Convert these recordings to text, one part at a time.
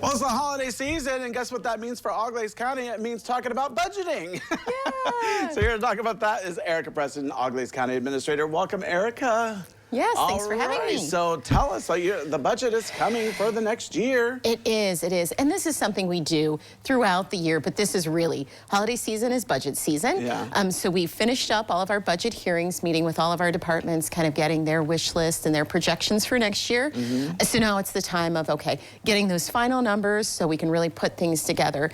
Well, it's the holiday season, and guess what that means for Auglaize County? It means talking about budgeting. Yeah. So here to talk about that is Erica Preston, Auglaize County Administrator. Welcome, Erica. Yes, thanks for having me. So tell us, the budget is coming for the next year. It is. And this is something we do throughout the year, but this is really, holiday season is budget season. Yeah. So we finished up all of our budget hearings, meeting with all of our departments, kind of getting their wish list and their projections for next year. So now it's the time of, okay, getting those final numbers so we can really put things together.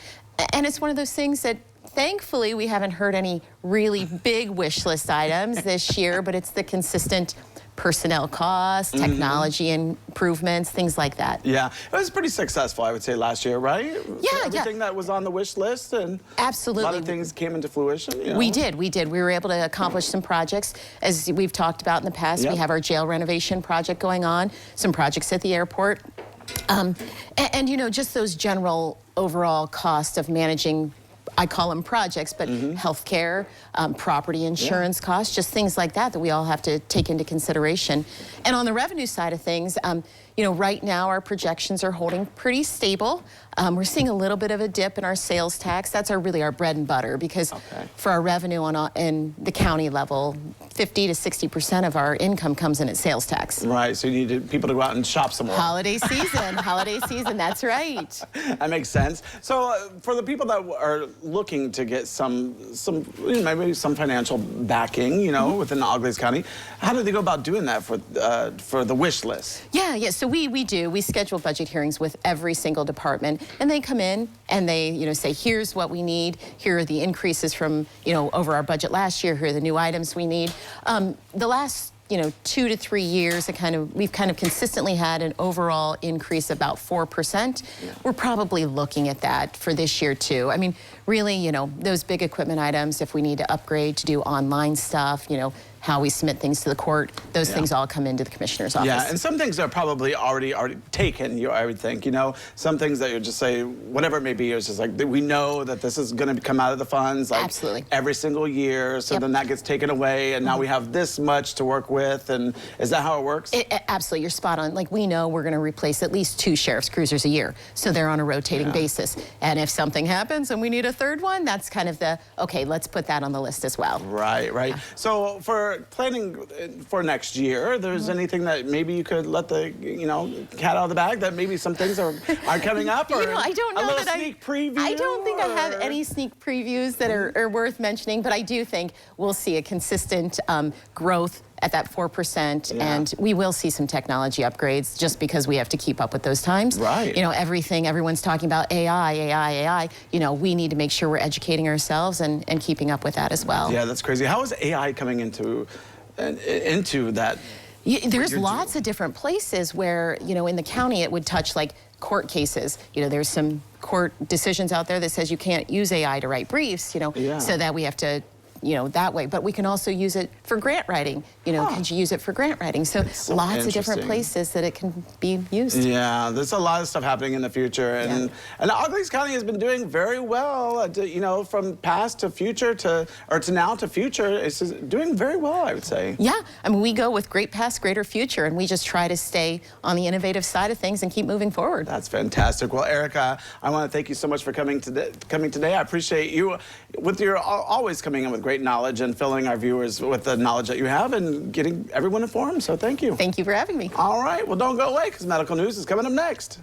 And it's one of those things that thankfully, we haven't heard any really big wish list items this year, but it's the consistent personnel costs, technology improvements, things like that. Yeah, it was pretty successful, I would say, last year, right? Yeah, Everything that was on the wish list, and absolutely. a lot of things came into fruition. You know? We did. We were able to accomplish some projects. As we've talked about in the past, we have our jail renovation project going on, some projects at the airport. And you know, just those general overall cost of managing, I call them projects, but healthcare, property insurance costs, just things like that we all have to take into consideration. And on the revenue side of things, you know, right now our projections are holding pretty stable. We're seeing a little bit of a dip in our sales tax. That's really our bread and butter, because for our revenue in the county level, 50 to 60% of our income comes in at sales tax. Right, so you need people to go out and shop some more. Holiday season, that's right. That makes sense. So for the people that are looking to get some maybe some financial backing, you know, within Auglaize County, how do they go about doing that for the wish list? Yeah, so we schedule budget hearings with every single department, and they come in and they, you know, say, here's what we need, here are the increases from, you know, over our budget last year, here are the new items we need. The last 2 to 3 years, we've kind of consistently had an overall increase about 4%. Yeah. We're probably looking at that for this year too. I mean, really, you know, those big equipment items, if we need to upgrade to do online stuff, you know, how we submit things to the court, those things all come into the commissioner's office. Yeah, and some things are probably already taken, I would think, you know. Some things that you just say, whatever it may be, it's just like, we know that this is going to come out of the funds, like, every single year, so then that gets taken away, and now we have this much to work with, and is that how it works? Absolutely, you're spot on. Like, we know we're going to replace at least 2 sheriff's cruisers a year, so they're on a rotating basis. And if something happens and we need a third one, that's kind of the, okay, let's put that on the list as well. Right. Yeah. So for planning for next year, there's anything that maybe you could let the cat out of the bag, that maybe some things are coming up, or I don't know, a little sneak preview? I don't think I have any sneak previews that are worth mentioning, but I do think we'll see a consistent growth at that 4%, and we will see some technology upgrades just because we have to keep up with those times. Right. You know, everyone's talking about AI. You know, we need to make sure we're educating ourselves and keeping up with that as well. Yeah, that's crazy. How is AI coming into that? There's lots of different places where, you know, in the county it would touch like court cases. You know, there's some court decisions out there that says you can't use AI to write briefs, you know, so that we have to, you know, that way. But we can also use it for grant writing. You know, can you use it for grant writing? So lots of different places that it can be used. Yeah, there's a lot of stuff happening in the future. And Auglaize County has been doing very well, you know, from past to future or to now to future. It's doing very well, I would say. Yeah, I mean, we go with great past, greater future, and we just try to stay on the innovative side of things and keep moving forward. That's fantastic. Well, Erica, I want to thank you so much for coming today. I appreciate you with your always coming in with great knowledge and filling our viewers with the knowledge that you have and getting everyone informed. So thank you. Thank you for having me. All right. Well, don't go away, because medical news is coming up next.